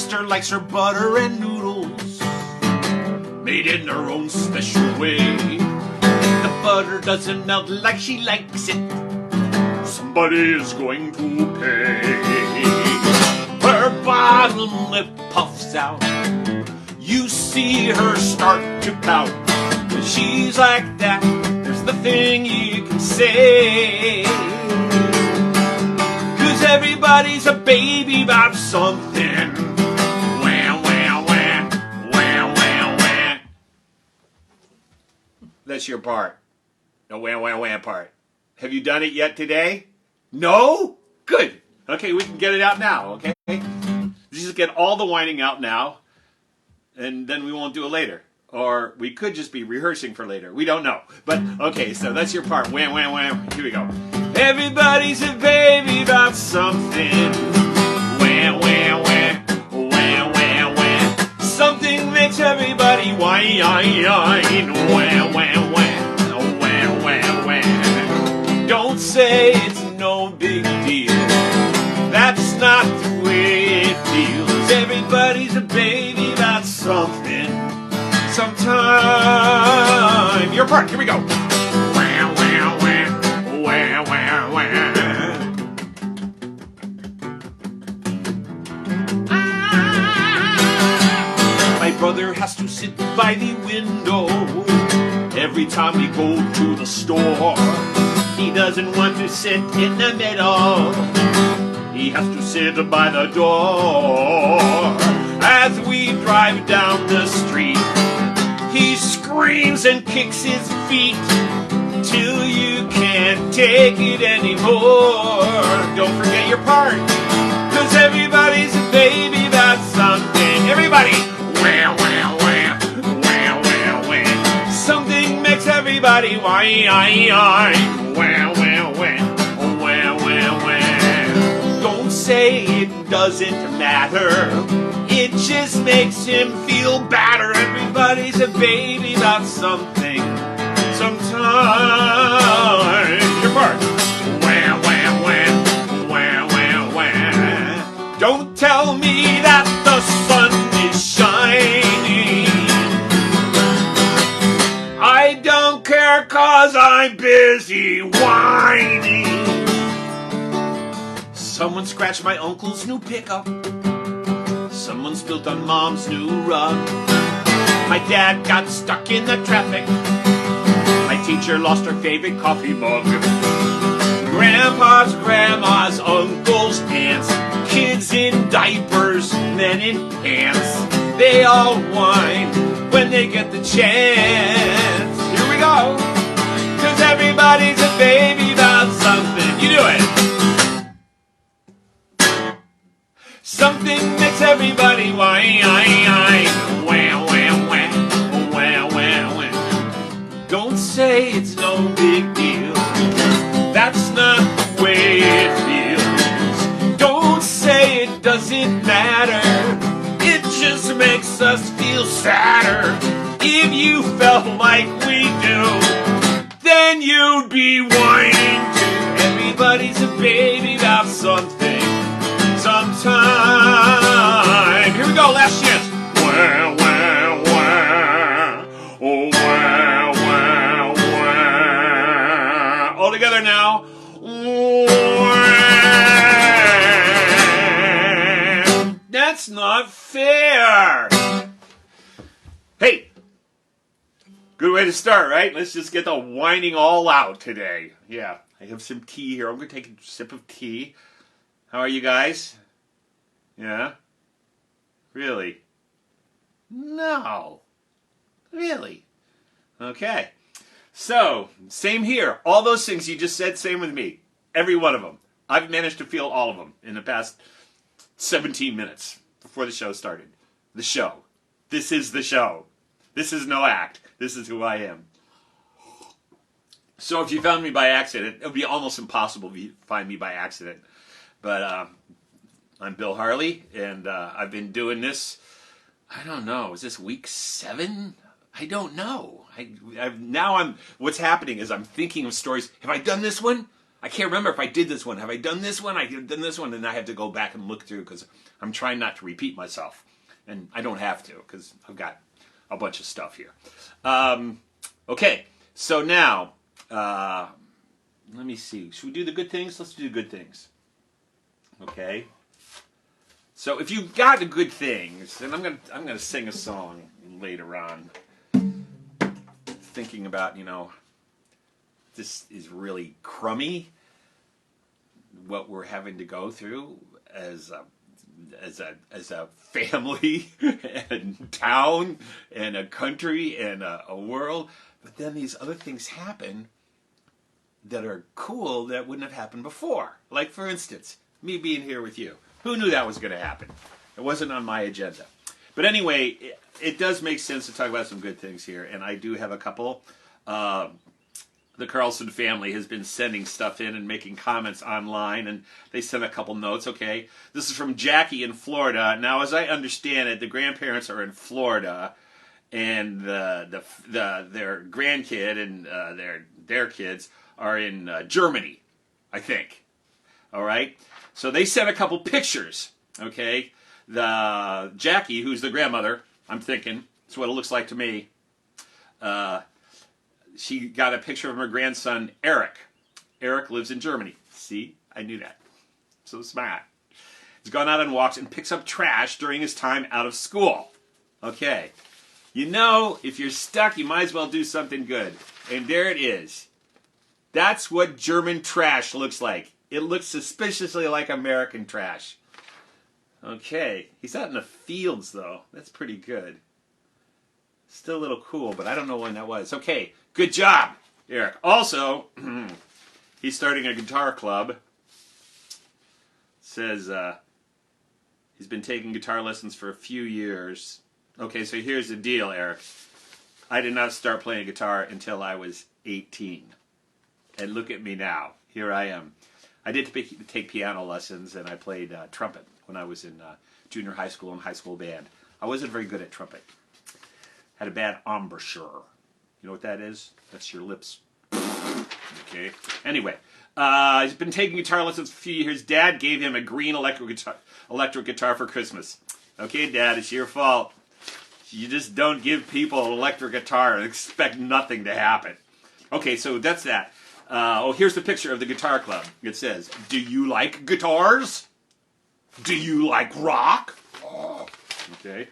sister likes her butter and noodles made in her own special way. The butter doesn't melt like she likes it. Somebody is going to pay. Her bottom lip puffs out. You see her start to pout. When she's like that, there's nothing you can say. 'Cause everybody's a baby about something. Wah, wah, wah, wah, wah, wah. That's your part. The wah, wah, wah part. Have you done it yet today? No? Good. Okay, we can get it out now, okay? Just get all the whining out now, and then we won't do it later. Or we could just be rehearsing for later. We don't know. But, okay, so that's your part. Wham, wham, wham. Here we go. Everybody's a baby about something. Wham, wham, wham. Wham, wham, wham. Something makes everybody whine. Wham, wham, wham. Wham, wham, wham. Don't say it's no big deal. That's not the way it feels. Everybody's a baby about something. Sometime. Your part. Here we go. Wah, wah, wah. Wah, wah, wah. My brother has to sit by the window every time we go to the store. He doesn't want to sit in the middle. He has to sit by the door. As we drive down the street, he screams and kicks his feet till you can't take it anymore. Don't forget your part, 'cause everybody's a baby about something. Everybody! Wah, wah, wah. Wah, wah, wah. Something makes everybody whine. Wah, wah, wah. Wah, wah, wah. Don't say it doesn't matter. It just makes him feel better. Everybody's a baby about something. Sometime. Your part. Wah, wah, wah. Wah, wah, wah. Don't tell me that the sun is shining. I don't care 'cause I'm busy whining. Someone scratched my uncle's new pickup. Someone spilled on mom's new rug. My dad got stuck in the traffic. My teacher lost her favorite coffee mug. Grandpa's, grandma's, uncle's aunts, kids in diapers, men in pants. They all whine when they get the chance. Here we go. 'Cause everybody's a baby about something. You do it. Something makes everybody whine. Wah, wah, wah. Wah, wah, wah. Don't say it's no big deal. That's not the way it feels. Don't say it doesn't matter. It just makes us feel sadder. If you felt like we do, then you'd be whining too. Everybody's a baby about something. Sometime. Here we go, last chance. Wah, wah, wah. Oh, wah, wah, wah. All together now. Wah. That's not fair. Hey, good way to start, right? Let's just get the whining all out today. Yeah, I have some tea here. I'm going to take a sip of tea. How are you guys? Yeah? Really? No. Really? Okay. So, same here. All those things you just said, same with me. Every one of them. I've managed to feel all of them in the past 17 minutes before the show started. The show. This is the show. This is no act. This is who I am. So if you found me by accident, it would be almost impossible to find me by accident. But I'm Bill Harley, and I've been doing this, I don't know, is this week 7? I don't know. What's happening is I'm thinking of stories. Have I done this one? I can't remember if I did this one. Have I done this one? I've done this one, and I have to go back and look through because I'm trying not to repeat myself. And I don't have to because I've got a bunch of stuff here. Okay, so now, let me see. Should we do the good things? Let's do good things. Okay. So if you've got the good things, and I'm gonna sing a song later on, thinking about, this is really crummy, what we're having to go through as a family and town and a country and a world. But then these other things happen that are cool that wouldn't have happened before. Like, for instance, me being here with you. Who knew that was going to happen? It wasn't on my agenda. But anyway, it does make sense to talk about some good things here, and I do have a couple. The Carlson family has been sending stuff in and making comments online, and they sent a couple notes, okay? This is from Jackie in Florida. Now, as I understand it, the grandparents are in Florida, and their grandkid and their kids are in Germany, I think. All right? So they sent a couple pictures, okay? The Jackie, who's the grandmother, I'm thinking, that's what it looks like to me. She got a picture of her grandson, Eric. Eric lives in Germany. See? I knew that. So smart. He's gone out on walks and picks up trash during his time out of school. Okay. If you're stuck, you might as well do something good. And there it is. That's what German trash looks like. It looks suspiciously like American trash. Okay. He's out in the fields, though. That's pretty good. Still a little cool, but I don't know when that was. Okay. Good job, Eric. Also, he's starting a guitar club. Says he's been taking guitar lessons for a few years. Okay, so here's the deal, Eric. I did not start playing guitar until I was 18. And look at me now. Here I am. I did take piano lessons, and I played trumpet when I was in junior high school and high school band. I wasn't very good at trumpet. Had a bad embouchure. You know what that is? That's your lips. Okay. Anyway, he's been taking guitar lessons for a few years. Dad gave him a green electric guitar for Christmas. Okay, Dad, it's your fault. You just don't give people an electric guitar and expect nothing to happen. Okay, so that's that. Here's the picture of the guitar club. It says, "Do you like guitars? Do you like rock?" Okay.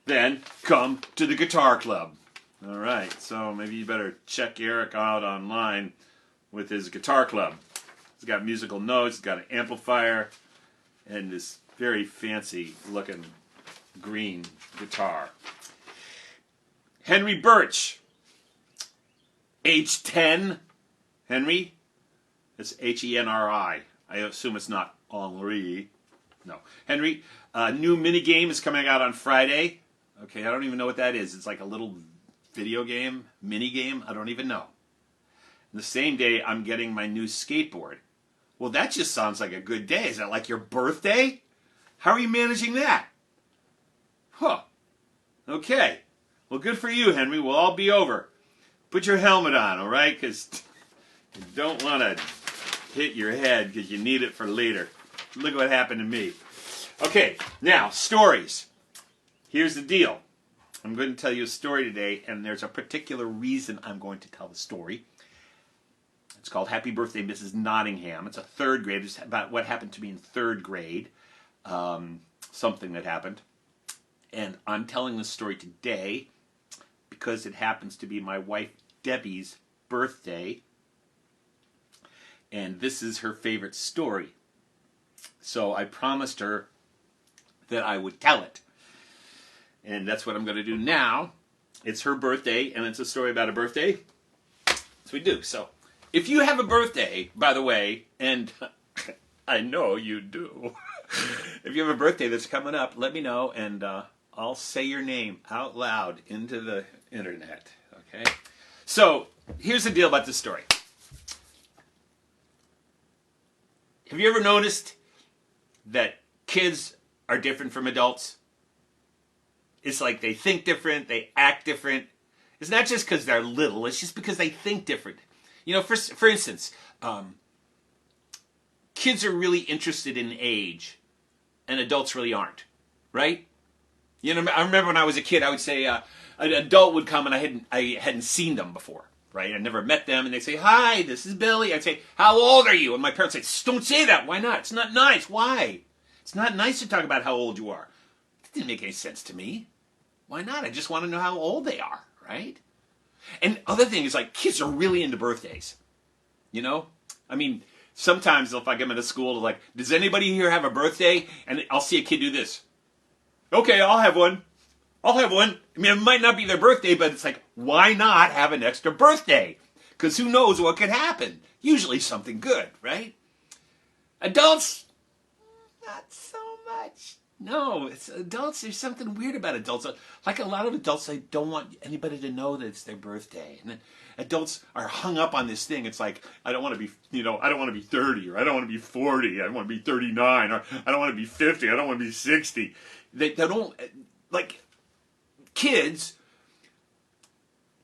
Then come to the guitar club. All right, so maybe you better check Eric out online with his guitar club. He's got musical notes, he's got an amplifier, and this very fancy looking green guitar. Henry Birch, age 10. Henry, it's Henri. I assume it's not Henri. No. Henry, new mini game is coming out on Friday. Okay, I don't even know what that is. It's like a little video game, mini game. I don't even know. And the same day, I'm getting my new skateboard. Well, that just sounds like a good day. Is that like your birthday? How are you managing that? Huh. Okay. Well, good for you, Henry. We'll all be over. Put your helmet on, all right? Because you don't want to hit your head because you need it for later. Look what happened to me. Okay, now, stories. Here's the deal. I'm going to tell you a story today, and there's a particular reason I'm going to tell the story. It's called Happy Birthday, Mrs. Nottingham. It's a third grade. It's about what happened to me in third grade. Something that happened. And I'm telling this story today because it happens to be my wife Debbie's birthday. And this is her favorite story. So I promised her that I would tell it. And that's what I'm going to do now. It's her birthday, and it's a story about a birthday. So we do. So if you have a birthday, by the way, and I know you do. If you have a birthday that's coming up, let me know, and I'll say your name out loud into the internet. Okay? So here's the deal about this story. Have you ever noticed that kids are different from adults? It's like they think different, they act different. It's not just because they're little, it's just because they think different. You know, for instance, kids are really interested in age, and adults really aren't, right? You know, I remember when I was a kid, I would say an adult would come and I hadn't seen them before, right? I'd never met them, and they'd say, "Hi, this is Billy." I'd say, "How old are you?" And my parents say, "Don't say that. Why not? It's not nice. Why? It's not nice to talk about how old you are." It didn't make any sense to me. Why not? I just want to know how old they are, right? And other thing is, like, kids are really into birthdays. You know? I mean, sometimes if I get them into school, like, does anybody here have a birthday? And I'll see a kid do this. Okay, I'll have one. I'll have one. I mean, it might not be their birthday, but it's like, why not have an extra birthday? Because who knows what could happen? Usually something good, right? Adults, not so much. No, it's adults. There's something weird about adults. Like a lot of adults, they don't want anybody to know that it's their birthday. And then adults are hung up on this thing. It's like, I don't want to be, I don't want to be 30, or I don't want to be 40, I want to be 39, or I don't want to be 50, I don't want to be 60. They don't, like, kids,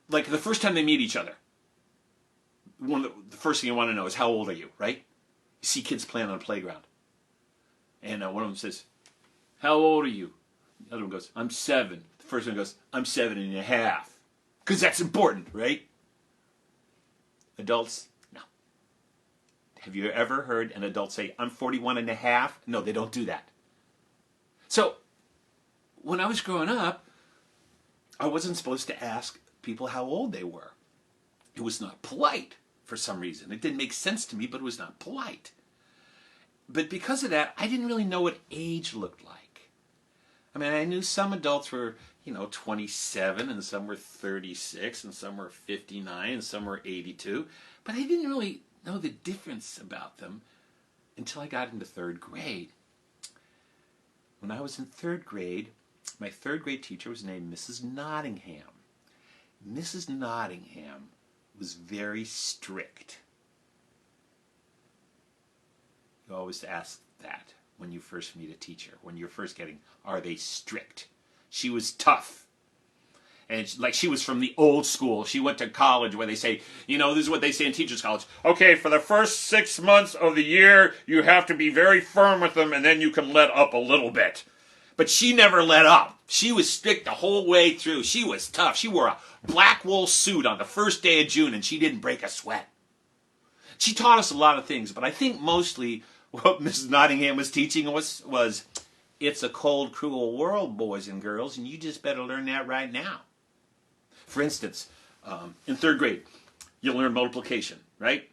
like the first time they meet each other, the first thing you want to know is, how old are you, right? You see kids playing on a playground. And one of them says, "How old are you?" The other one goes, "I'm 7. The first one goes, "I'm 7.5. Because that's important, right? Adults, no. Have you ever heard an adult say, "I'm 41.5"? No, they don't do that. So, when I was growing up, I wasn't supposed to ask people how old they were. It was not polite for some reason. It didn't make sense to me, but it was not polite. But because of that, I didn't really know what age looked like. I mean, I knew some adults were, 27, and some were 36, and some were 59, and some were 82. But I didn't really know the difference about them until I got into 3rd grade. When I was in 3rd grade, my 3rd grade teacher was named Mrs. Nottingham. Mrs. Nottingham was very strict. You always ask that when you first meet a teacher, when you're first getting, are they strict? She was tough. And she was from the old school. She went to college where they say, this is what they say in teachers' college. Okay, for the first 6 months of the year, you have to be very firm with them, and then you can let up a little bit. But she never let up. She was strict the whole way through. She was tough. She wore a black wool suit on the first day of June, and she didn't break a sweat. She taught us a lot of things, but I think mostly what Mrs. Nottingham was teaching was it's a cold, cruel world, boys and girls, and you just better learn that right now. For instance, in 3rd grade, you'll learn multiplication, right?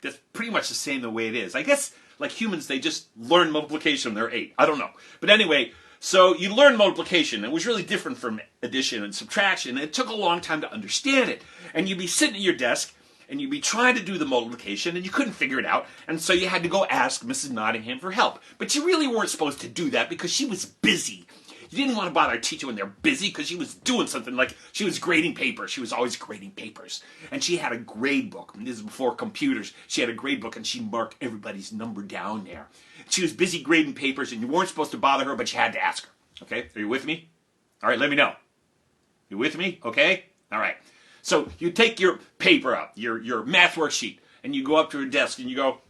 That's pretty much the same the way it is. I guess, like humans, they just learn multiplication when they're 8. I don't know. But anyway, so you learn multiplication. It was really different from addition and subtraction. It took a long time to understand it. And you'd be sitting at your desk, and you'd be trying to do the multiplication, and you couldn't figure it out, and so you had to go ask Mrs. Nottingham for help. But you really weren't supposed to do that because she was busy. You didn't want to bother a teacher when they're busy because she was doing something, like she was grading papers. She was always grading papers. And she had a grade book. And this is before computers. She had a grade book, and she marked everybody's number down there. She was busy grading papers, and you weren't supposed to bother her, but you had to ask her. Okay? Are you with me? All right, let me know. You with me? Okay? All right. So you take your paper up, your math worksheet, and you go up to her desk and you go,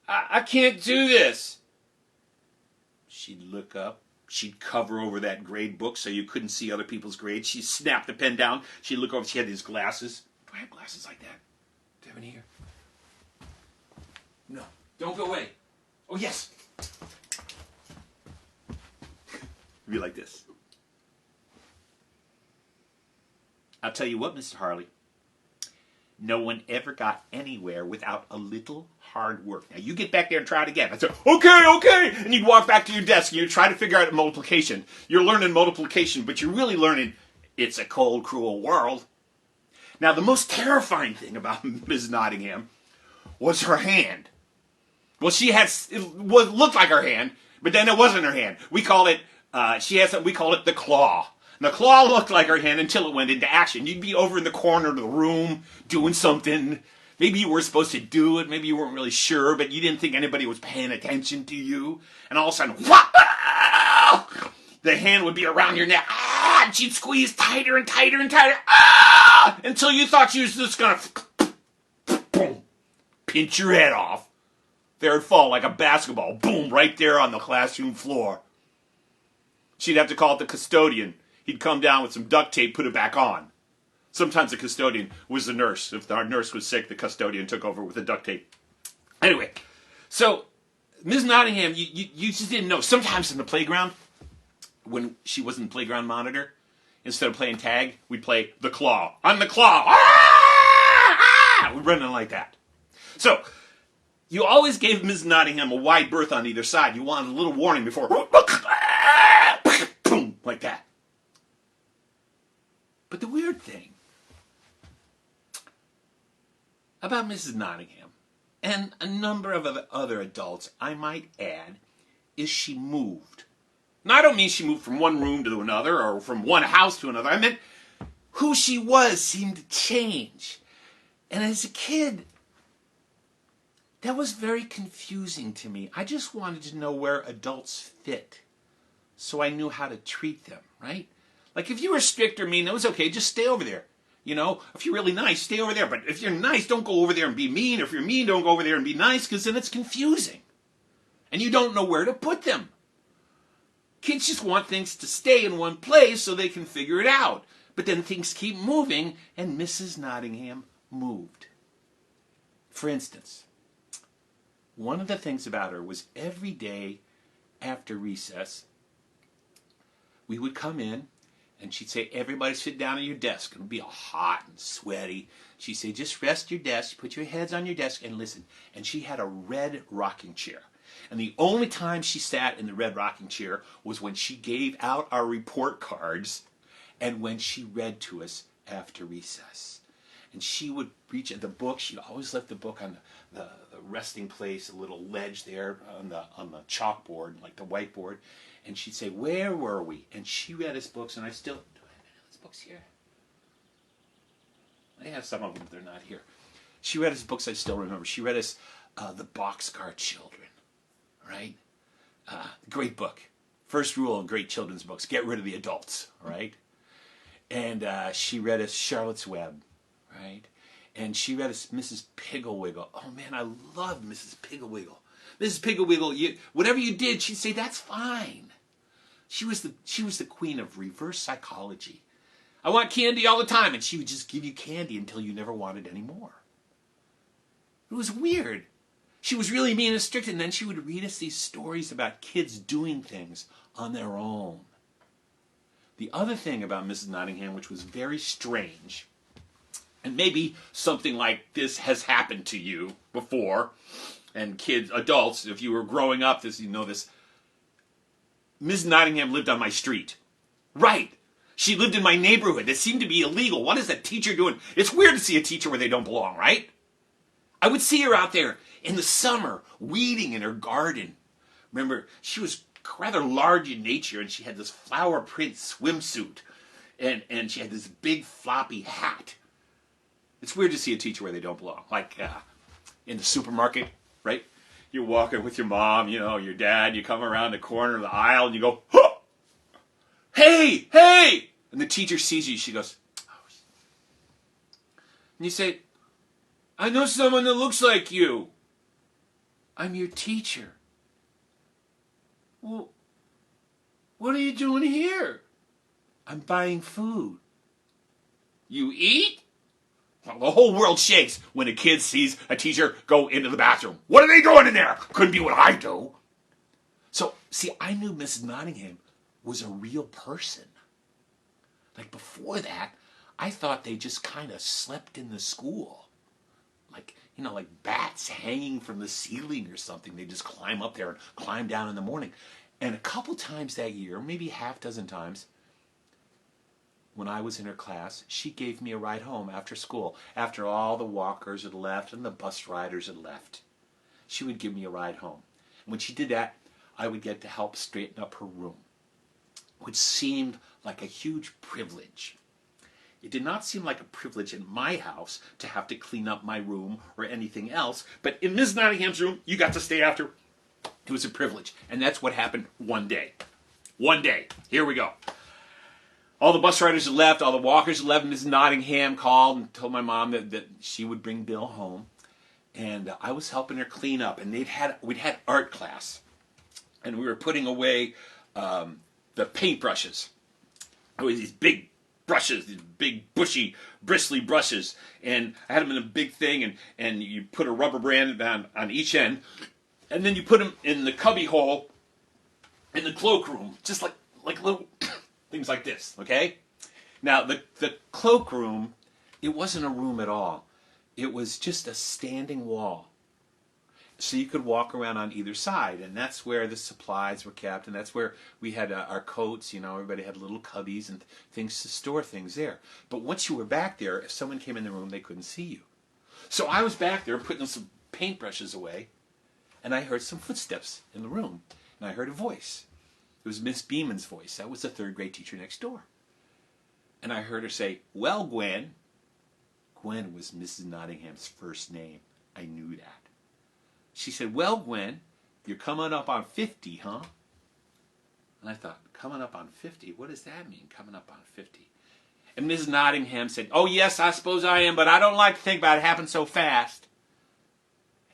I can't do this. She'd look up. She'd cover over that grade book so you couldn't see other people's grades. She'd snap the pen down. She'd look over. She had these glasses. Do I have glasses like that? Do you have any here? No. Don't go away. Oh, yes. It'd be like this. I'll tell you what, Mr. Harley. No one ever got anywhere without a little hard work. Now, you get back there and try it again. I said, okay. And you'd walk back to your desk and you'd try to figure out multiplication. You're learning multiplication, but you're really learning it's a cold, cruel world. Now, the most terrifying thing about Ms. Nottingham was her hand. Well, it looked like her hand, but then it wasn't her hand. We call it the claw. And the claw looked like her hand until it went into action. You'd be over in the corner of the room doing something. Maybe you were supposed to do it. Maybe you weren't really sure, but you didn't think anybody was paying attention to you. And all of a sudden, the hand would be around your neck. And she'd squeeze tighter and tighter and tighter. Until you thought she was just going to pinch your head off. There it'd fall like a basketball. Boom, right there on the classroom floor. She'd have to call the custodian. He'd come down with some duct tape, put it back on. Sometimes the custodian was the nurse. If our nurse was sick, the custodian took over with the duct tape. Anyway, so Ms. Nottingham, you just didn't know. Sometimes in the playground, when she wasn't the playground monitor, instead of playing tag, we'd play the claw. I'm the claw. Ah! We'd run it like that. So, you always gave Ms. Nottingham a wide berth on either side. You wanted a little warning before. Boom, like that. But the weird thing about Mrs. Nottingham, and a number of other adults, I might add, is she moved. Now, I don't mean she moved from one room to another or from one house to another. I meant who she was seemed to change. And as a kid, that was very confusing to me. I just wanted to know where adults fit so I knew how to treat them, right? Like if you were strict or mean, it was okay, just stay over there. You know, if you're really nice, stay over there. But if you're nice, don't go over there and be mean. If you're mean, don't go over there and be nice, because then it's confusing. And you don't know where to put them. Kids just want things to stay in one place so they can figure it out. But then things keep moving, and Mrs. Nottingham moved. For instance, one of the things about her was every day after recess, we would come in, and she'd say, everybody sit down at your desk. It'll be all hot and sweaty. She'd say, just rest your desk, put your heads on your desk, and listen. And she had a red rocking chair. And the only time she sat in the red rocking chair was when she gave out our report cards and when she read to us after recess. And she would reach at the book. She'd always left the book on the resting place, a little ledge there on the chalkboard, like the whiteboard. And she'd say, where were we? And she read us books, and do I have any of those books here? I have some of them, but they're not here. She read us books I still remember. She read us The Boxcar Children, right? Great book. First rule of great children's books, get rid of the adults, right? And she read us Charlotte's Web, right? And she read us Mrs. Pigglewiggle. Oh, man, I loved Mrs. Pigglewiggle. Mrs. Pigglewiggle, whatever you did, she'd say, that's fine. She was the queen of reverse psychology. I want candy all the time, and she would just give you candy until you never wanted any more. It was weird. She was really mean and strict, and then she would read us these stories about kids doing things on their own. The other thing about Mrs. Nottingham, which was very strange, and maybe something like this has happened to you before, and kids, adults, if you were growing up, you know this. Ms. Nottingham lived on my street. Right. She lived in my neighborhood. It seemed to be illegal. What is that teacher doing? It's weird to see a teacher where they don't belong, right? I would see her out there in the summer, weeding in her garden. Remember, she was rather large in nature, and she had this flower print swimsuit, and she had this big floppy hat. It's weird to see a teacher where they don't belong, like in the supermarket, right? You're walking with your mom, you know, your dad, you come around the corner of the aisle, and you go, huh! Hey, hey! And the teacher sees you, she goes, oh. And you say, I know someone that looks like you. I'm your teacher. Well, what are you doing here? I'm buying food. You eat? Well, the whole world shakes when a kid sees a teacher go into the bathroom. What are they doing in there? Couldn't be what I do. So, see, I knew Mrs. Nottingham was a real person. Like before that, I thought they just kind of slept in the school. Like, you know, like bats hanging from the ceiling or something. They just climb up there and climb down in the morning. And a couple times that year, maybe half dozen times, when I was in her class, she gave me a ride home after school, after all the walkers had left and the bus riders had left. She would give me a ride home. And when she did that, I would get to help straighten up her room, which seemed like a huge privilege. It did not seem like a privilege in my house to have to clean up my room or anything else, but in Ms. Nottingham's room, you got to stay after. It was a privilege, and that's what happened one day. One day. Here we go. All the bus riders had left, all the walkers had left, Ms. Nottingham called and told my mom that she would bring Bill home. and I was helping her clean up, and we'd had art class, and we were putting away the paintbrushes. It was these big brushes, these big bushy, bristly brushes, and I had them in a big thing, and you put a rubber band on each end, and then you put them in the cubby hole in the cloakroom, just like little things like this, okay? Now, the cloakroom, it wasn't a room at all. It was just a standing wall. So you could walk around on either side, and that's where the supplies were kept, and that's where we had our coats, everybody had little cubbies and things to store things there. But once you were back there, if someone came in the room, they couldn't see you. So I was back there putting some paintbrushes away, and I heard some footsteps in the room, and I heard a voice. It was Miss Beeman's voice. That was the third grade teacher next door. And I heard her say, "Well, Gwen." Gwen was Mrs. Nottingham's first name. I knew that. She said, "Well, Gwen, you're coming up on 50, huh?" And I thought, coming up on 50? What does that mean, coming up on 50? And Mrs. Nottingham said, "Oh, yes, I suppose I am, but I don't like to think about it happening so fast."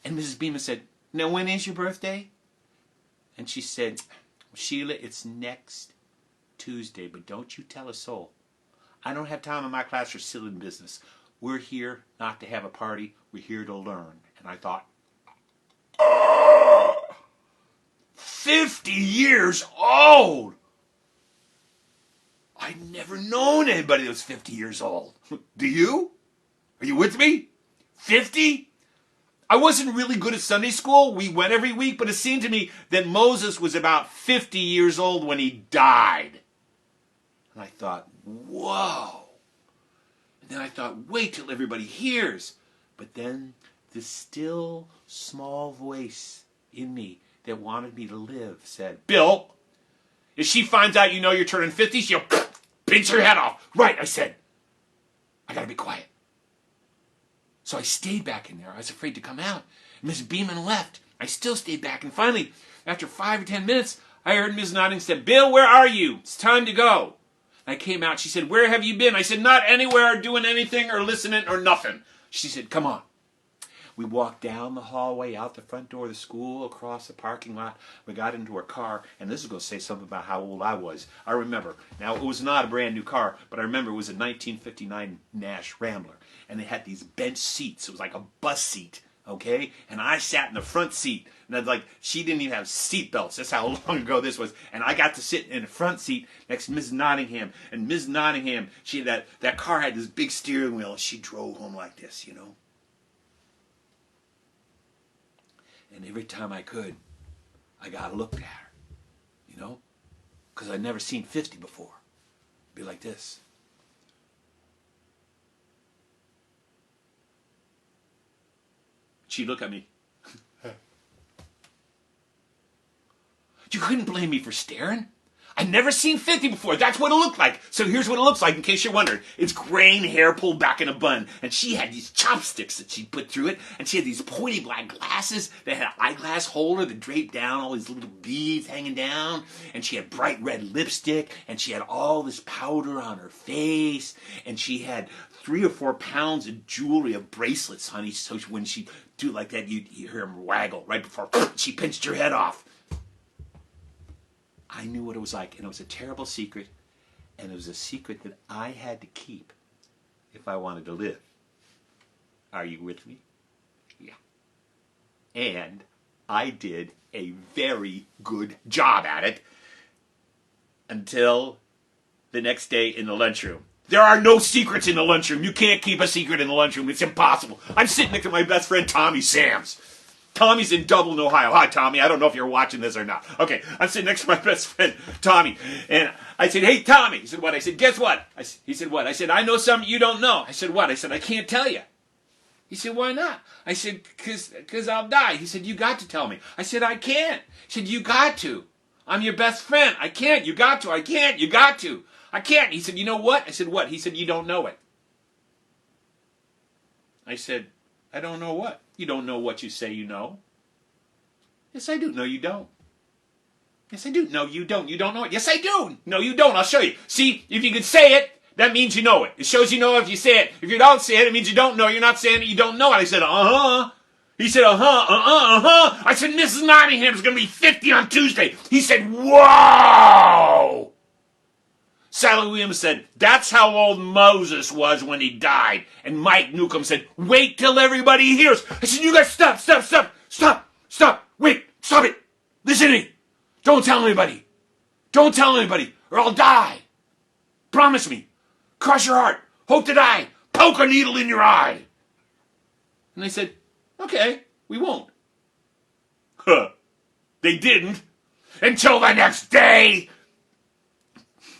And Mrs. Beeman said, "Now, when is your birthday?" And she said, "Sheila, it's next Tuesday, but don't you tell a soul. I don't have time in my class for silly business. We're here not to have a party. We're here to learn." And I thought, 50 years old! I'd never known anybody that was 50 years old. Do you? Are you with me? 50? I wasn't really good at Sunday school. We went every week, but it seemed to me that Moses was about 50 years old when he died. And I thought, whoa. And then I thought, wait till everybody hears. But then this still small voice in me that wanted me to live said, "Bill, if she finds out you're turning 50, she'll pinch your head off." "Right," I said. "I gotta be quiet." So I stayed back in there. I was afraid to come out. Miss Beeman left. I still stayed back. And finally, after 5 or 10 minutes, I heard Miss Nottingham say, "Bill, where are you? It's time to go." And I came out. She said, "Where have you been?" I said, "Not anywhere, doing anything or listening or nothing." She said, "Come on." We walked down the hallway, out the front door of the school, across the parking lot. We got into our car, and this is going to say something about how old I was. I remember. Now, it was not a brand new car, but I remember it was a 1959 Nash Rambler, and they had these bench seats. It was like a bus seat, okay? And I sat in the front seat, and she didn't even have seat belts. That's how long ago this was. And I got to sit in the front seat next to Miss Nottingham, and Miss Nottingham, that car had this big steering wheel, and she drove home like this, And every time I could, I got to look at her, because I'd never seen 50 before. Be like this. She'd look at me. You couldn't blame me for staring. I'd never seen 50 before. That's what it looked like. So here's what it looks like, in case you're wondering. It's graying hair pulled back in a bun. And she had these chopsticks that she put through it. And she had these pointy black glasses that had an eyeglass holder that draped down, all these little beads hanging down. And she had bright red lipstick. And she had all this powder on her face. And she had 3 or 4 pounds of jewelry, of bracelets, honey. So when she do like that, you'd hear them waggle right before she pinched her head off. I knew what it was like, and it was a terrible secret, and it was a secret that I had to keep if I wanted to live. Are you with me? Yeah. And I did a very good job at it until the next day in the lunchroom. There are no secrets in the lunchroom. You can't keep a secret in the lunchroom. It's impossible. I'm sitting next to my best friend, Tommy Sams. Tommy's in Dublin, Ohio. Hi, Tommy. I don't know if you're watching this or not. Okay, I'm sitting next to my best friend, Tommy. And I said, "Hey, Tommy." He said, "What?" I said, "Guess what?" He said, "What?" I said, "I know something you don't know." I said, "What?" I said, "I can't tell you." He said, "Why not?" I said, Cause I'll die." He said, "You got to tell me." I said, "I can't." He said, "You got to. I'm your best friend. I can't. You got to. I can't. You got to. I can't." He said, "You know what?" I said, "What?" He said, "You don't know it." I said, "I don't know what?" "You don't know what you say you know." "Yes, I do." "No, you don't." "Yes, I do." "No, you don't. You don't know it." "Yes, I do." "No, you don't. I'll show you." See, if you can say it, that means you know it. It shows you know if you say it. If you don't say it, it means you don't know. You're not saying it, you don't know it. I said, He said, I said, Mrs. Nottingham's going to be 50 on Tuesday. He said, whoa! Sally Williams said, that's how old Moses was when he died. And Mike Newcomb said, wait till everybody hears. I said, you guys stop, wait, stop it. Listen to me. Don't tell anybody, or I'll die. Promise me. Cross your heart. Hope to die. Poke a needle in your eye. And they said, okay, we won't. They didn't. Until the next day.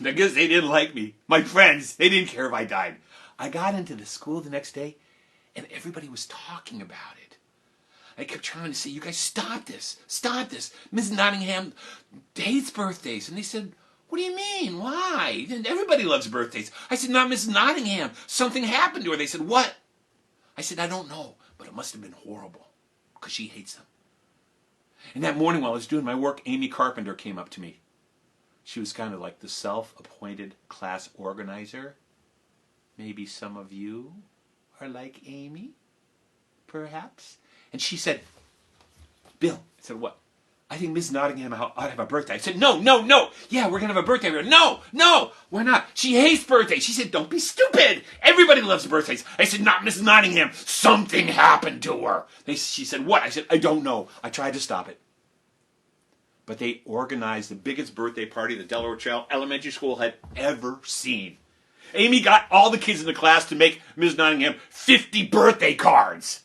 I guess they didn't like me. My friends, they didn't care if I died. I got into the school the next day, and everybody was talking about it. I kept trying to say, you guys, stop this. Mrs. Nottingham hates birthdays. And they said, what do you mean? Why? Everybody loves birthdays. I said, not Mrs. Nottingham. Something happened to her. They said, what? I said, I don't know, but it must have been horrible, because she hates them. And that morning while I was doing my work, Amy Carpenter came up to me. She was kind of like the self-appointed class organizer. Maybe some of you are like Amy, perhaps. And she said, Bill, I said, what? I think Miss Nottingham ought to have a birthday. I said, no. Yeah, we're going to have a birthday. No, why not? She hates birthdays. She said, don't be stupid. Everybody loves birthdays. I said, not Miss Nottingham. Something happened to her. She said, what? I said, I don't know. I tried to stop it. But they organized the biggest birthday party the Delaware Trail Elementary School had ever seen. Amy got all the kids in the class to make Ms. Nottingham 50 birthday cards.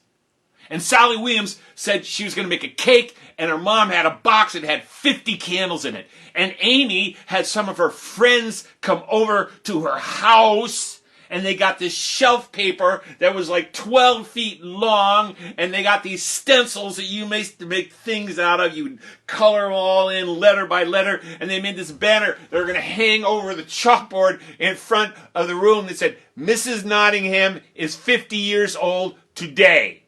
And Sally Williams said she was going to make a cake, and her mom had a box that had 50 candles in it. And Amy had some of her friends come over to her house, and they got this shelf paper that was like 12 feet long, and they got these stencils that you make to make things out of. You would color them all in letter by letter, and they made this banner they were going to hang over the chalkboard in front of the room that said, Mrs. Nottingham is 50 years old today.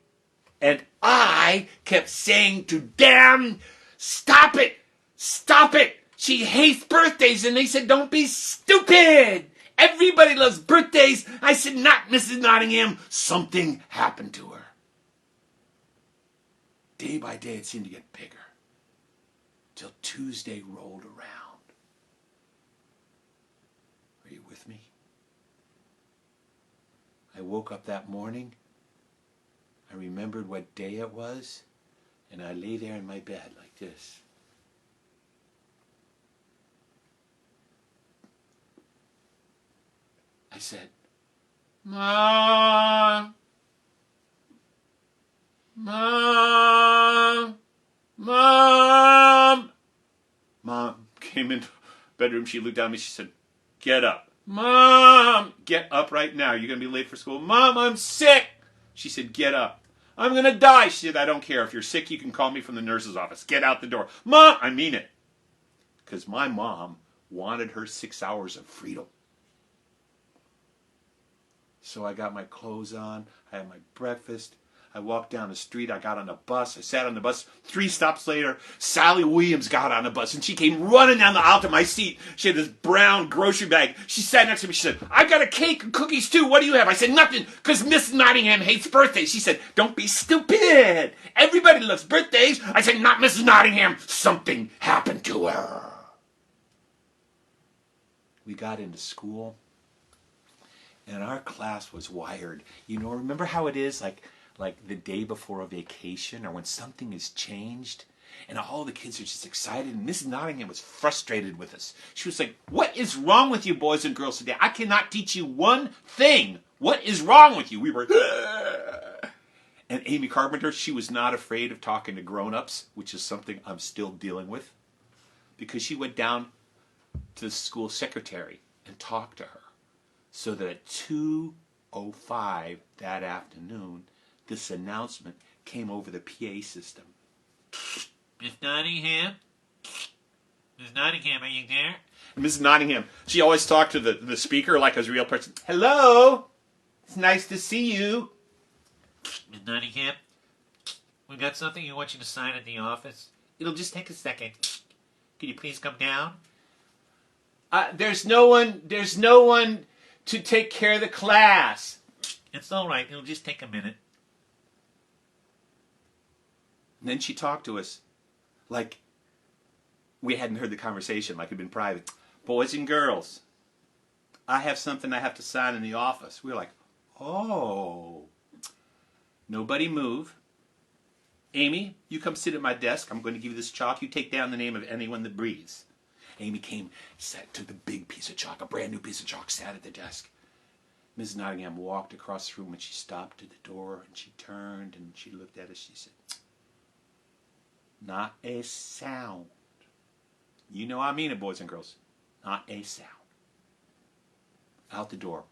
And I kept saying to them, stop it, she hates birthdays. And they said, don't be stupid. Everybody loves birthdays. I said, not Mrs. Nottingham. Something happened to her. Day by day, it seemed to get bigger. Till Tuesday rolled around. Are you with me? I woke up that morning. I remembered what day it was. And I lay there in my bed like this. I said, Mom, Mom, Mom. Mom came into the bedroom. She looked down at me. She said, get up. Mom, get up right now. You're going to be late for school. Mom, I'm sick. She said, get up. I'm going to die. She said, I don't care. If you're sick, you can call me from the nurse's office. Get out the door. Mom, I mean it. Because my mom wanted her 6 hours of freedom. So I got my clothes on, I had my breakfast, I walked down the street, I got on the bus, I sat on the bus. 3 stops later, Sally Williams got on the bus, and she came running down the aisle to my seat. She had this brown grocery bag. She sat next to me, she said, I got a cake and cookies too, what do you have? I said, nothing, because Miss Nottingham hates birthdays. She said, don't be stupid. Everybody loves birthdays. I said, not Mrs. Nottingham. Something happened to her. We got into school. And our class was wired. You know, remember how it is like the day before a vacation or when something has changed and all the kids are just excited. And Mrs. Nottingham was frustrated with us. She was like, what is wrong with you boys and girls today? I cannot teach you one thing. What is wrong with you? We were... And Amy Carpenter, she was not afraid of talking to grown-ups, which is something I'm still dealing with. Because she went down to the school secretary and talked to her. So that at 2:05 that afternoon, this announcement came over the PA system. Miss Nottingham? Miss Nottingham, are you there? Miss Nottingham, she always talked to the speaker like a real person. Hello? It's nice to see you. Miss Nottingham, we got something you want you to sign at the office. It'll just take a second. Can you please come down? There's no one to take care of the class. It's all right. It'll just take a minute. And then she talked to us like we hadn't heard the conversation, like it had been private. Boys and girls, I have something I have to sign in the office. We were like, oh. Nobody move. Amy, you come sit at my desk. I'm going to give you this chalk. You take down the name of anyone that breathes. Amy came, took the big piece of chalk, a brand new piece of chalk, sat at the desk. Mrs. Nottingham walked across the room and she stopped at the door and she turned and she looked at us. She said, not a sound. You know I mean it, boys and girls. Not a sound. Out the door,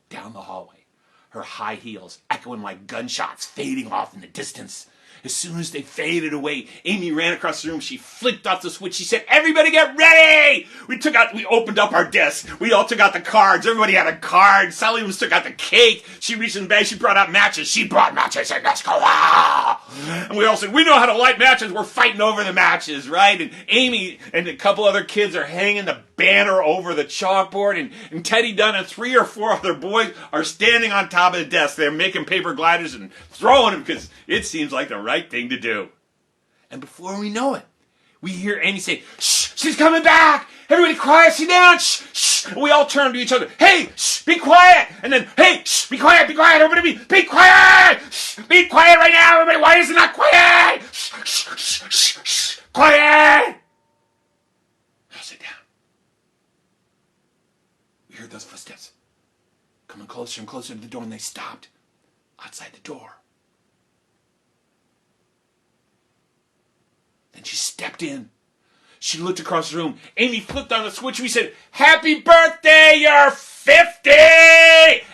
down the hallway, her high heels echoing like gunshots fading off in the distance. As soon as they faded away, Amy ran across the room. She flicked off the switch. She said, everybody get ready! We opened up our desks. We all took out the cards. Everybody had a card. Sally was took out the cake. She reached in the bag. She brought out matches. She brought matches and let's go. Ah! And we all said, we know how to light matches. We're fighting over the matches, right? And Amy and a couple other kids are hanging the banner over the chalkboard. And Teddy Dunn and 3 or 4 other boys are standing on top of the desk. They're making paper gliders and throwing them because it seems like the right thing to do. And before we know it, we hear Amy say, shh, she's coming back. Everybody quiet, sit down, shh, shh. And we all turn to each other. Hey, shh, be quiet. And then, hey, shh, be quiet. Everybody be quiet. Shh, be quiet right now. Everybody, why is it not quiet? Shh, shh, shh, shh, shh, quiet. Now sit down. We heard those footsteps coming closer and closer to the door, and they stopped outside the door. Then she stepped in. She looked across the room. Amy flipped on the switch. We said, happy birthday, you're 50!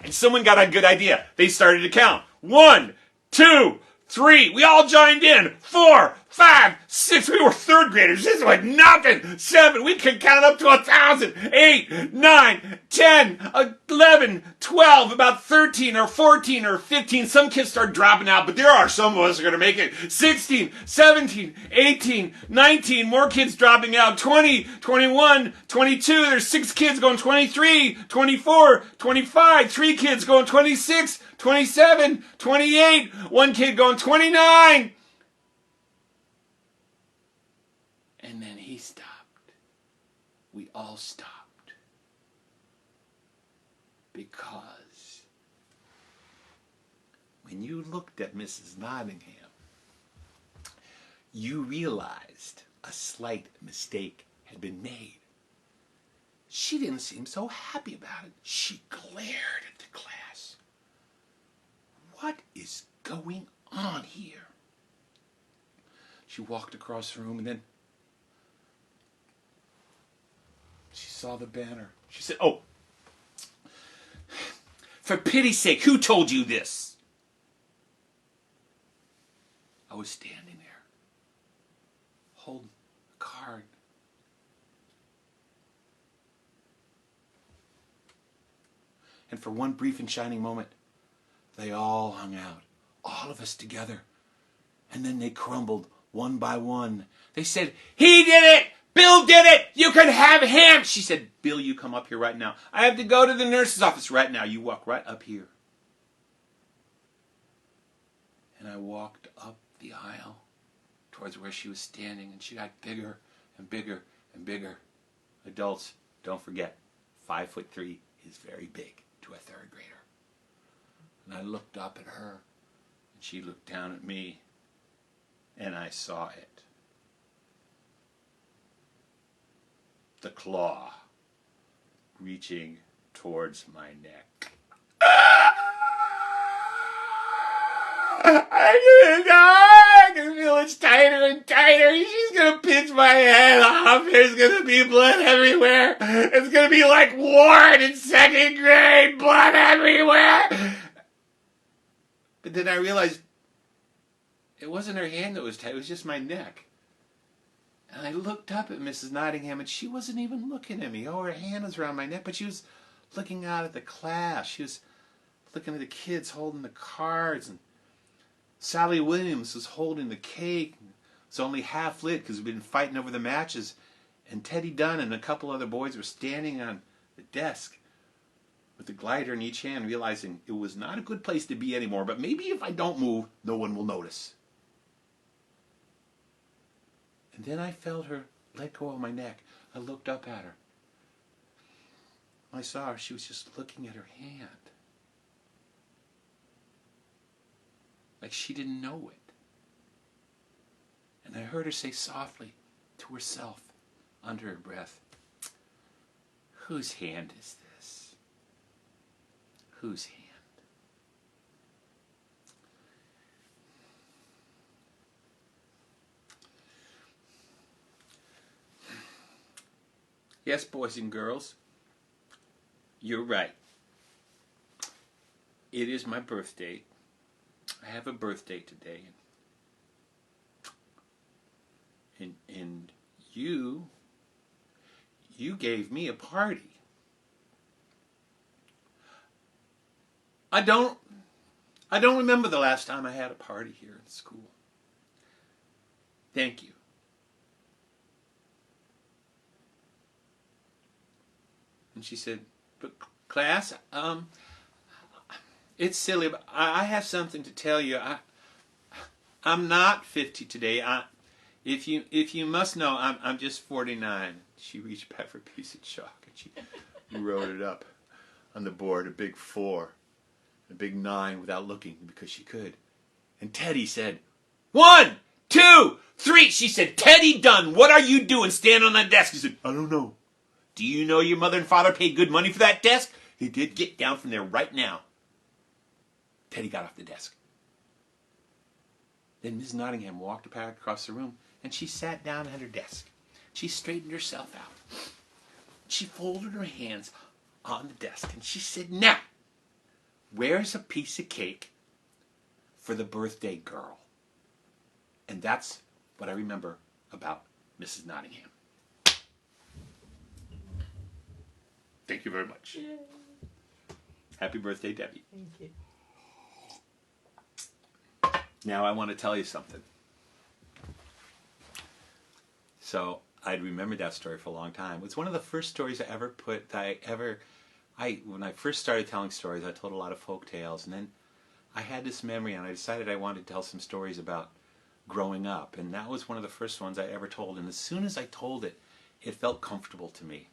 And someone got a good idea. They started to count. 1, 2, 3. We all joined in. 4, 5, 6. We were third graders. This is like nothing. 7. We could count up to 1,000. 8, 9, 10, 11, 12, about 13 or 14 or 15. Some kids start dropping out, but there are some of us who are going to make it. 16, 17, 18, 19. More kids dropping out. 20, 21, 22. There's 6 kids going 23, 24, 25. 3 kids going 26, 27, 28. 1 kid going 29. And then he stopped. We all stopped. Because when you looked at Mrs. Nottingham, you realized a slight mistake had been made. She didn't seem so happy about it. She glared at the class. What is going on here? She walked across the room and then she saw the banner. She said, oh, for pity's sake, who told you this? I was standing there, holding a card. And for one brief and shining moment, they all hung out, all of us together. And then they crumbled one by one. They said, he did it! Bill did it! You can have him! She said, Bill, you come up here right now. I have to go to the nurse's office right now. You walk right up here. And I walked up the aisle towards where she was standing, and she got bigger and bigger and bigger. Adults, don't forget, 5'3" is very big to a third grader. And I looked up at her, and she looked down at me, and I saw it. The claw reaching towards my neck. I can feel it's tighter and tighter. She's gonna pinch my head off. There's gonna be blood everywhere. It's gonna be like Ward in 2nd grade. Blood everywhere. But then I realized it wasn't her hand that was tight. It was just my neck. And I looked up at Mrs. Nottingham, and she wasn't even looking at me. Oh, her hand was around my neck, but she was looking out at the class. She was looking at the kids holding the cards, and Sally Williams was holding the cake. It was only half lit because we'd been fighting over the matches. And Teddy Dunn and a couple other boys were standing on the desk with the glider in each hand, realizing it was not a good place to be anymore. But maybe if I don't move, no one will notice. And then I felt her let go of my neck. I looked up at her. I saw her. She was just looking at her hand. Like she didn't know it. And I heard her say softly to herself, under her breath, "Whose hand is this? Whose hand?" Yes, boys and girls, you're right. It is my birthday. I have a birthday today. And you gave me a party. I don't remember the last time I had a party here in school. Thank you. And she said, "But class, it's silly, but I have something to tell you. I'm not 50 today. If you must know, I'm just 49. She reached back for a piece of chalk and she wrote it up on the board, a big 4, a big 9 without looking because she could. And Teddy said, 1, 2, 3. She said, "Teddy Dunn, what are you doing standing on that desk?" He said, "I don't know." "Do you know your mother and father paid good money for that desk?" "They did." "Get down from there right now." Teddy got off the desk. Then Miss Nottingham walked back across the room, and she sat down at her desk. She straightened herself out. She folded her hands on the desk, and she said, "Now, where's a piece of cake for the birthday girl?" And that's what I remember about Mrs. Nottingham. Thank you very much. Yay. Happy birthday, Debbie. Thank you. Now I want to tell you something. So I'd remembered that story for a long time. It was one of the first stories I ever put. When I first started telling stories, I told a lot of folk tales, and then I had this memory, and I decided I wanted to tell some stories about growing up, and that was one of the first ones I ever told. And as soon as I told it, it felt comfortable to me.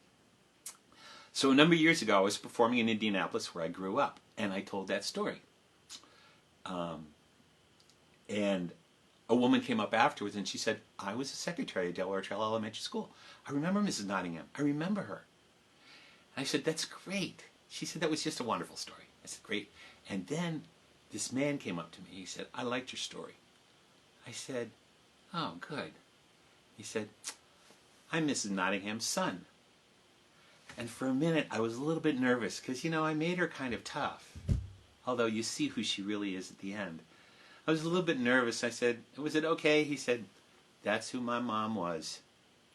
So a number of years ago, I was performing in Indianapolis, where I grew up, and I told that story. And a woman came up afterwards, and she said, "I was a secretary at Delaware Trail Elementary School. I remember Mrs. Nottingham. I remember her." And I said, "That's great." She said, "That was just a wonderful story." I said, "Great." And then this man came up to me. He said, "I liked your story." I said, "Oh, good." He said, "I'm Mrs. Nottingham's son." And for a minute, I was a little bit nervous because, I made her kind of tough. Although you see who she really is at the end. I was a little bit nervous. I said, "Was it okay?" He said, "That's who my mom was.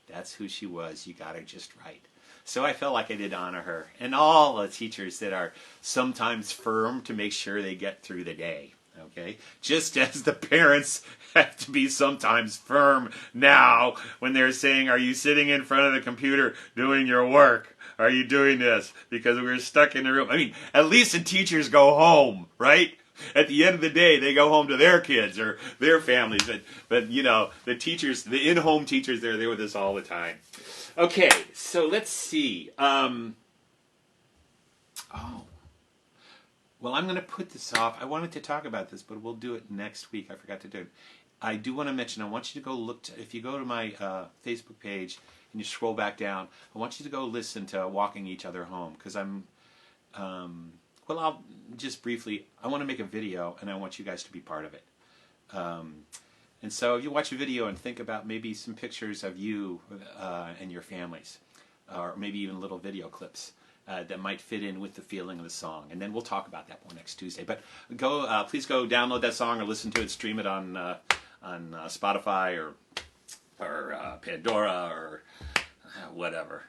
That's who she was. You got her just right." So I felt like I did honor her. And all the teachers that are sometimes firm to make sure they get through the day. Okay? Just as the parents have to be sometimes firm now when they're saying, "Are you sitting in front of the computer doing your work? Are you doing this?" Because we're stuck in the room. I mean, at least the teachers go home, right? At the end of the day, they go home to their kids or their families. But the teachers, the in-home teachers, they're with us all the time. Okay, so let's see. Well, I'm going to put this off. I wanted to talk about this, but we'll do it next week. I forgot to do it. I do want to mention, I want you to go look, if you go to my Facebook page and you scroll back down, I want you to go listen to Walking Each Other Home, because I'll just briefly, I want to make a video, and I want you guys to be part of it. And so if you watch a video and think about maybe some pictures of you and your families, or maybe even little video clips that might fit in with the feeling of the song. And then we'll talk about that more next Tuesday. But please go download that song or listen to it, stream it on Spotify or Pandora or whatever,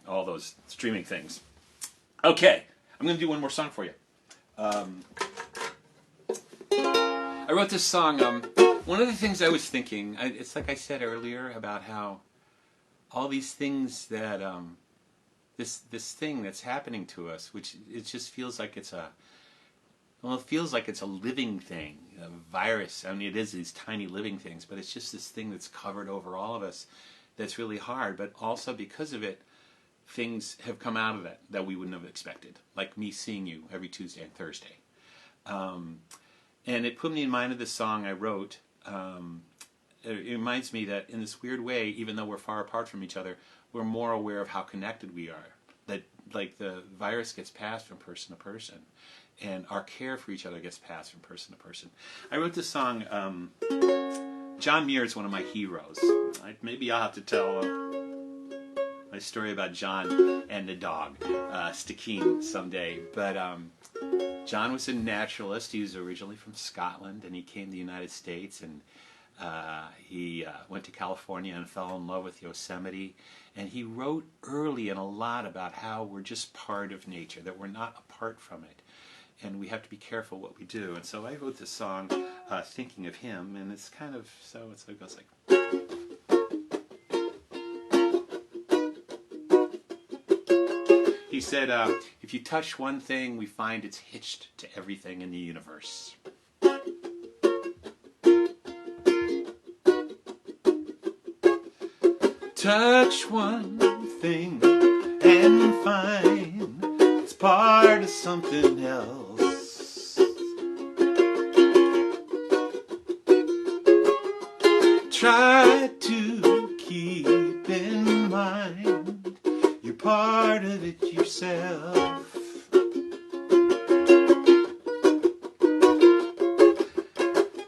all those streaming things. Okay, I'm going to do one more song for you. I wrote this song. One of the things I was thinking, it's like I said earlier about how all these things that this thing that's happening to us, which it just feels like it's Well, it feels like it's a living thing, a virus. I mean, it is these tiny living things, but it's just this thing that's covered over all of us that's really hard. But also because of it, things have come out of it that we wouldn't have expected, like me seeing you every Tuesday and Thursday. And it put me in mind of this song I wrote. It reminds me that in this weird way, even though we're far apart from each other, we're more aware of how connected we are. That like the virus gets passed from person to person, and our care for each other gets passed from person to person. I wrote this song. John Muir is one of my heroes. Maybe I'll have to tell my story about John and the dog, Stikeen, someday. But John was a naturalist. He was originally from Scotland, and he came to the United States, and he went to California and fell in love with Yosemite. And he wrote early and a lot about how we're just part of nature, that we're not apart from it. And we have to be careful what we do. And so I wrote this song thinking of him, and it's kind of, so it goes like... He said, if you touch one thing, we find it's hitched to everything in the universe. Touch one thing and find it's part of something else. Try to keep in mind you're part of it yourself.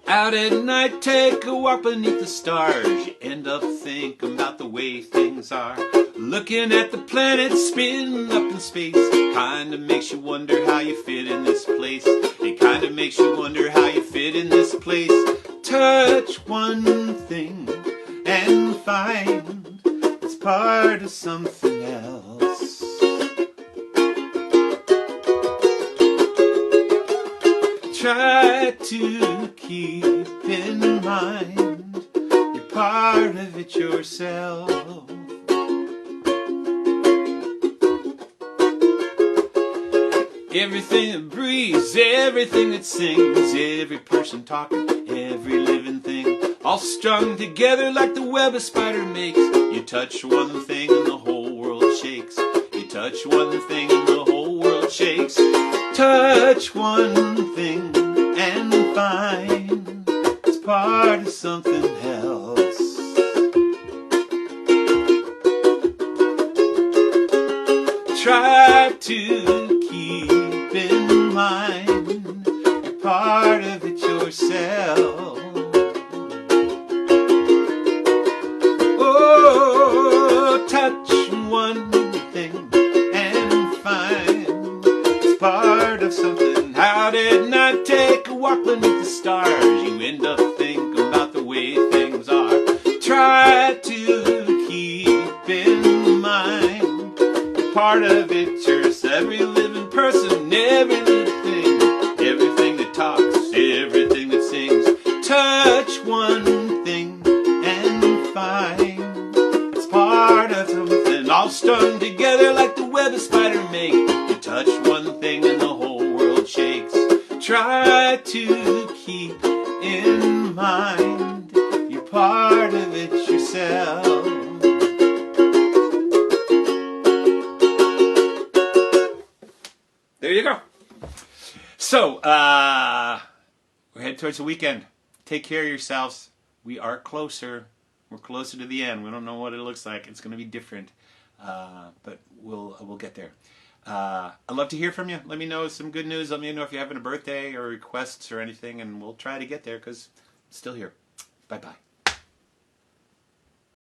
Out at night, take a walk beneath the stars. You end up thinking about the way things are. Looking at the planets spinning up in space, kinda makes you wonder how you fit in this place. It kinda makes you wonder how you fit in this place. Touch one thing and find it's part of something else. Try to keep in mind you're part of it yourself. Everything that breathes, everything that sings, every person talking, every living thing, all strung together like the web a spider makes. You touch one thing and the whole world shakes. You touch one thing and the whole world shakes. Touch one thing and find it's part of something else. Try to keep in mind you're part of it yourself. Oh, touch one thing and find it's part of something. Out at night, take a walk beneath the stars. You end up thinking about the way things are. Try to keep in mind you're part of it yourself. Every living person, every little thing, everything that talks, everything that sings. Touch one thing and find it's part of something, all strung together like the web a spider makes. You touch one thing and the whole world shakes. Try to keep in mind you're part of it yourself. There you go. So, we're headed towards the weekend. Take care of yourselves. We are closer. We're closer to the end. We don't know what it looks like. It's going to be different, but we'll get there. I'd love to hear from you. Let me know some good news. Let me know if you're having a birthday or requests or anything, and we'll try to get there because I'm still here. Bye-bye.